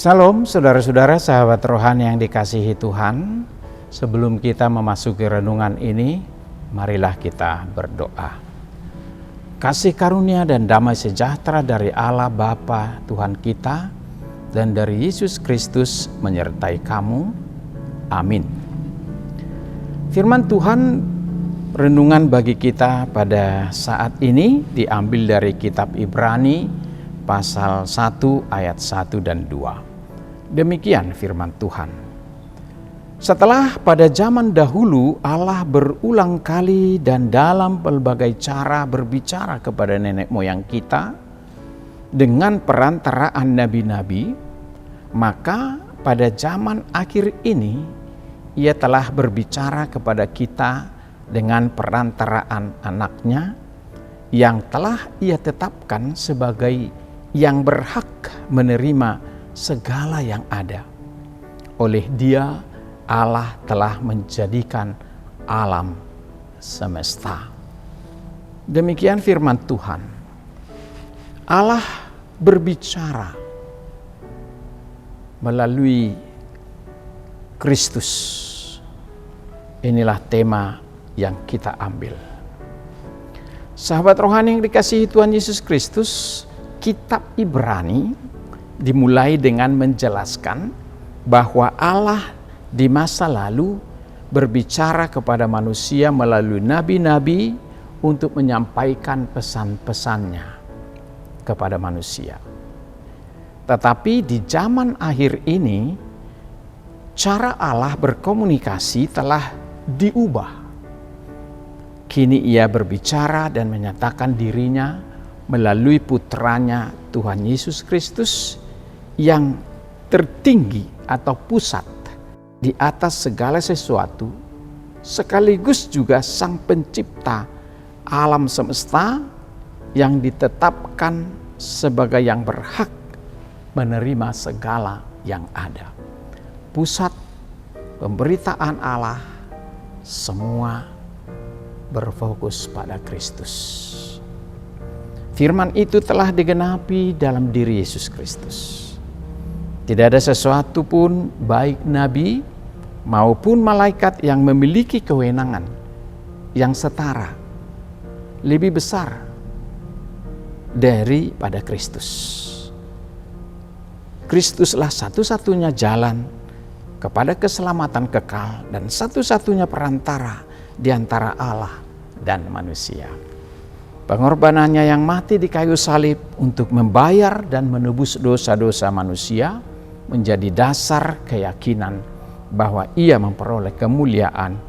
Salam saudara-saudara, sahabat rohani yang dikasihi Tuhan. Sebelum kita memasuki renungan ini, marilah kita berdoa. Kasih karunia dan damai sejahtera dari Allah Bapa Tuhan kita dan dari Yesus Kristus menyertai kamu. Amin. Firman Tuhan renungan bagi kita pada saat ini diambil dari kitab Ibrani pasal 1 ayat 1 dan 2. Demikian firman Tuhan. Setelah pada zaman dahulu Allah berulang kali dan dalam pelbagai cara berbicara kepada nenek moyang kita dengan perantaraan nabi-nabi, maka pada zaman akhir ini Ia telah berbicara kepada kita dengan perantaraan anaknya yang telah Ia tetapkan sebagai yang berhak menerima segala yang ada. Oleh Dia, Allah telah menjadikan alam semesta. Demikian firman Tuhan. Allah berbicara melalui Kristus. Inilah tema yang kita ambil. Sahabat rohani yang dikasihi Tuhan Yesus Kristus, kitab Ibrani dimulai dengan menjelaskan bahwa Allah di masa lalu berbicara kepada manusia melalui nabi-nabi untuk menyampaikan pesan-pesannya kepada manusia. Tetapi di zaman akhir ini, cara Allah berkomunikasi telah diubah. Kini Ia berbicara dan menyatakan dirinya melalui putranya Tuhan Yesus Kristus yang tertinggi atau pusat di atas segala sesuatu, sekaligus juga Sang Pencipta alam semesta yang ditetapkan sebagai yang berhak menerima segala yang ada. Pusat pemberitaan Allah semua berfokus pada Kristus. Firman itu telah digenapi dalam diri Yesus Kristus. Tidak ada sesuatu pun baik nabi maupun malaikat yang memiliki kewenangan yang setara, lebih besar daripada Kristus. Kristuslah satu-satunya jalan kepada keselamatan kekal dan satu-satunya perantara di antara Allah dan manusia. Pengorbanannya yang mati di kayu salib untuk membayar dan menebus dosa-dosa manusia menjadi dasar keyakinan bahwa Ia memperoleh kemuliaan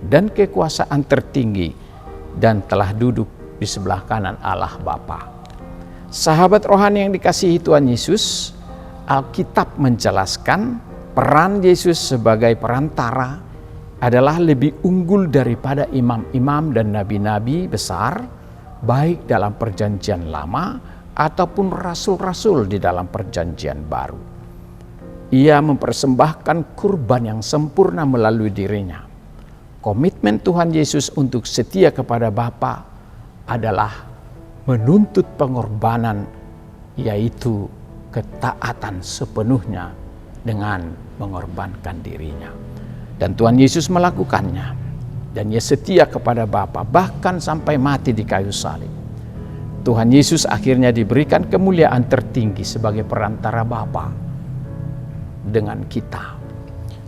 dan kekuasaan tertinggi dan telah duduk di sebelah kanan Allah Bapa. Sahabat rohani yang dikasihi Tuhan Yesus, Alkitab menjelaskan peran Yesus sebagai perantara adalah lebih unggul daripada imam-imam dan nabi-nabi besar, baik dalam perjanjian lama ataupun rasul-rasul di dalam perjanjian baru. Ia mempersembahkan kurban yang sempurna melalui dirinya. Komitmen Tuhan Yesus untuk setia kepada Bapa adalah menuntut pengorbanan, yaitu ketaatan sepenuhnya dengan mengorbankan dirinya. Dan Tuhan Yesus melakukannya. Dan Ia setia kepada Bapa bahkan sampai mati di kayu salib. Tuhan Yesus akhirnya diberikan kemuliaan tertinggi sebagai perantara Bapa dengan kita.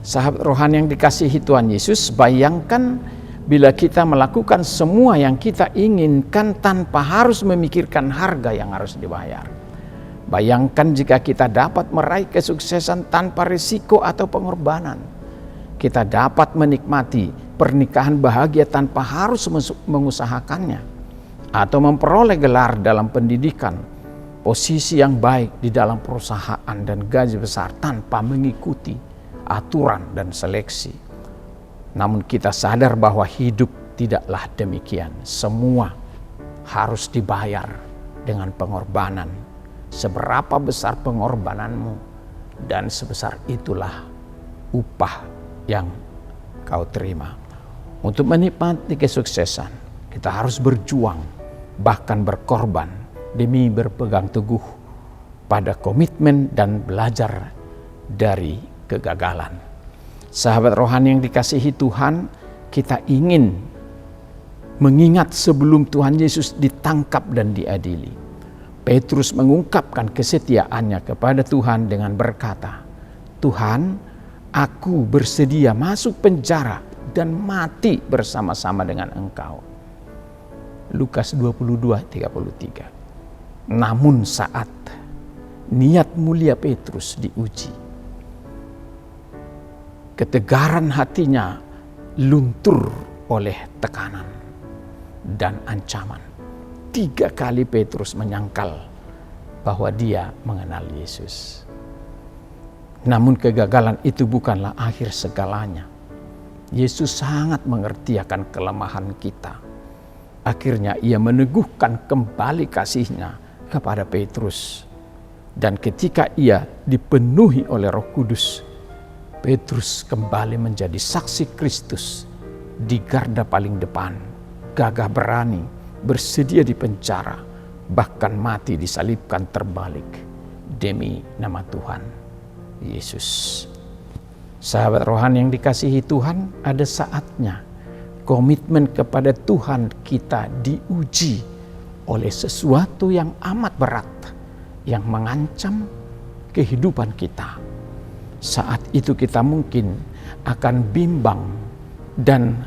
Sahabat rohani yang dikasihi Tuhan Yesus, bayangkan bila kita melakukan semua yang kita inginkan tanpa harus memikirkan harga yang harus dibayar. Bayangkan jika kita dapat meraih kesuksesan tanpa risiko atau pengorbanan. Kita dapat menikmati pernikahan bahagia tanpa harus mengusahakannya, atau memperoleh gelar dalam pendidikan, posisi yang baik di dalam perusahaan dan gaji besar tanpa mengikuti aturan dan seleksi. Namun kita sadar bahwa hidup tidaklah demikian. Semua harus dibayar dengan pengorbanan. Seberapa besar pengorbananmu, dan sebesar itulah upah yang kau terima. Untuk menikmati kesuksesan, kita harus berjuang, bahkan berkorban demi berpegang teguh pada komitmen dan belajar dari kegagalan. Sahabat rohani yang dikasihi Tuhan, kita ingin mengingat sebelum Tuhan Yesus ditangkap dan diadili. Petrus mengungkapkan kesetiaannya kepada Tuhan dengan berkata, "Tuhan, aku bersedia masuk penjara dan mati bersama-sama dengan Engkau." Lukas 22:33. Namun saat niat mulia Petrus diuji, ketegaran hatinya luntur oleh tekanan dan ancaman. 3 kali Petrus menyangkal bahwa dia mengenal Yesus. Namun kegagalan itu bukanlah akhir segalanya. Yesus sangat mengerti akan kelemahan kita. Akhirnya ia meneguhkan kembali kasih-Nya kepada Petrus. Dan ketika ia dipenuhi oleh Roh Kudus, Petrus kembali menjadi saksi Kristus di garda paling depan, gagah berani, bersedia di penjara, bahkan mati disalibkan terbalik demi nama Tuhan Yesus. Sahabat rohani yang dikasihi Tuhan, ada saatnya komitmen kepada Tuhan kita diuji oleh sesuatu yang amat berat yang mengancam kehidupan kita. Saat itu kita mungkin akan bimbang dan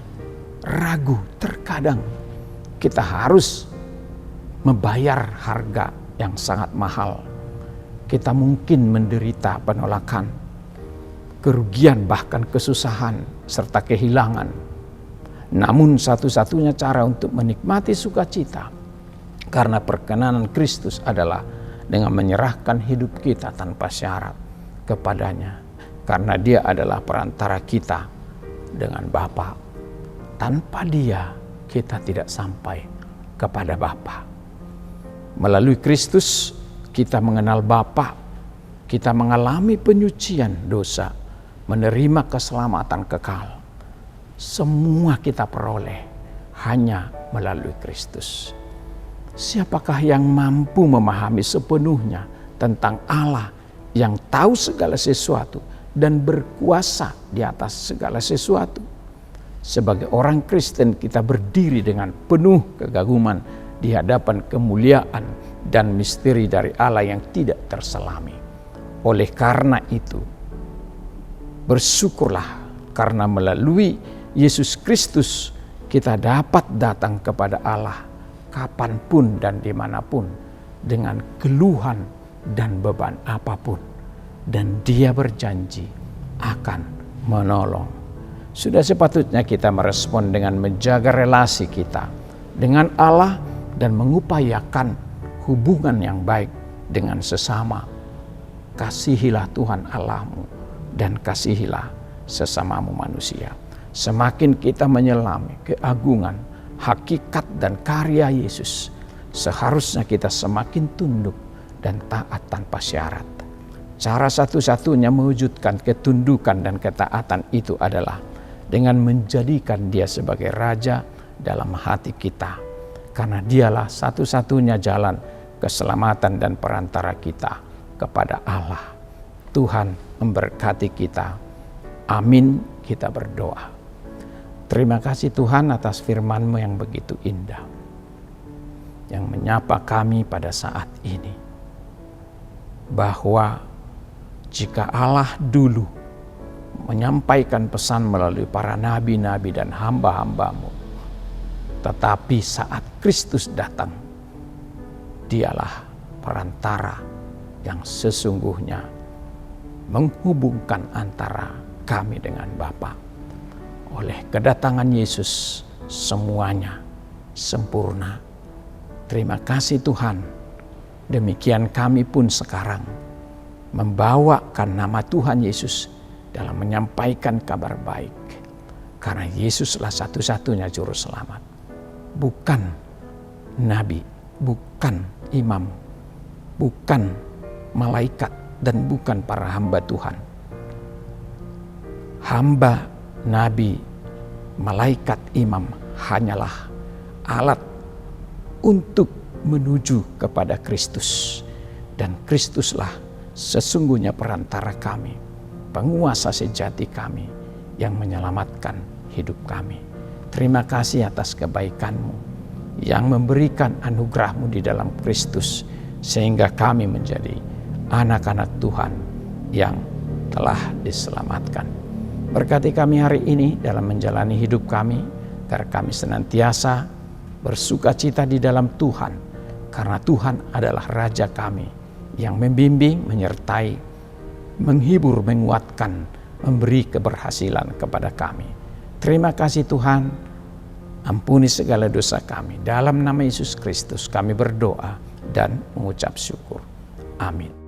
ragu. Terkadang kita harus membayar harga yang sangat mahal. Kita mungkin menderita penolakan, kerugian, bahkan kesusahan serta kehilangan. Namun satu-satunya cara untuk menikmati sukacita karena perkenanan Kristus adalah dengan menyerahkan hidup kita tanpa syarat kepadanya. Karena Dia adalah perantara kita dengan Bapa. Tanpa Dia kita tidak sampai kepada Bapa. Melalui Kristus kita mengenal Bapa. Kita mengalami penyucian dosa, menerima keselamatan kekal. Semua kita peroleh hanya melalui Kristus. Siapakah yang mampu memahami sepenuhnya tentang Allah yang tahu segala sesuatu dan berkuasa di atas segala sesuatu? Sebagai orang Kristen kita berdiri dengan penuh kegaguman di hadapan kemuliaan dan misteri dari Allah yang tidak terselami. Oleh karena itu, bersyukurlah karena melalui Yesus Kristus kita dapat datang kepada Allah kapanpun dan dimanapun dengan keluhan dan beban apapun. Dan Dia berjanji akan menolong. Sudah sepatutnya kita merespon dengan menjaga relasi kita dengan Allah dan mengupayakan hubungan yang baik dengan sesama. Kasihilah Tuhan Allahmu dan kasihilah sesamamu manusia. Semakin kita menyelami keagungan, hakikat dan karya Yesus, seharusnya kita semakin tunduk dan taat tanpa syarat. Cara satu-satunya mewujudkan ketundukan dan ketaatan itu adalah dengan menjadikan Dia sebagai Raja dalam hati kita. Karena Dialah satu-satunya jalan keselamatan dan perantara kita kepada Allah. Tuhan memberkati kita. Amin, kita berdoa. Terima kasih Tuhan atas firman-Mu yang begitu indah, yang menyapa kami pada saat ini. Bahwa jika Allah dulu menyampaikan pesan melalui para nabi-nabi dan hamba-hamba-Mu, tetapi saat Kristus datang, Dialah perantara yang sesungguhnya menghubungkan antara kami dengan Bapa. Oleh kedatangan Yesus semuanya sempurna. Terima kasih Tuhan. Demikian kami pun sekarang membawakan nama Tuhan Yesus dalam menyampaikan kabar baik. Karena Yesuslah satu-satunya juru selamat. Bukan nabi, bukan imam, bukan malaikat, dan bukan para hamba Tuhan. Hamba, nabi, malaikat, imam hanyalah alat untuk menuju kepada Kristus. Dan Kristuslah sesungguhnya perantara kami penguasa sejati kami yang menyelamatkan hidup kami. Terima kasih atas kebaikan-Mu yang memberikan anugerah-Mu di dalam Kristus, sehingga kami menjadi anak-anak Tuhan yang telah diselamatkan. Berkati kami hari ini dalam menjalani hidup kami, agar kami senantiasa bersukacita di dalam Tuhan, karena Tuhan adalah Raja kami yang membimbing, menyertai, menghibur, menguatkan, memberi keberhasilan kepada kami. Terima kasih Tuhan, ampuni segala dosa kami. Dalam nama Yesus Kristus kami berdoa dan mengucap syukur. Amin.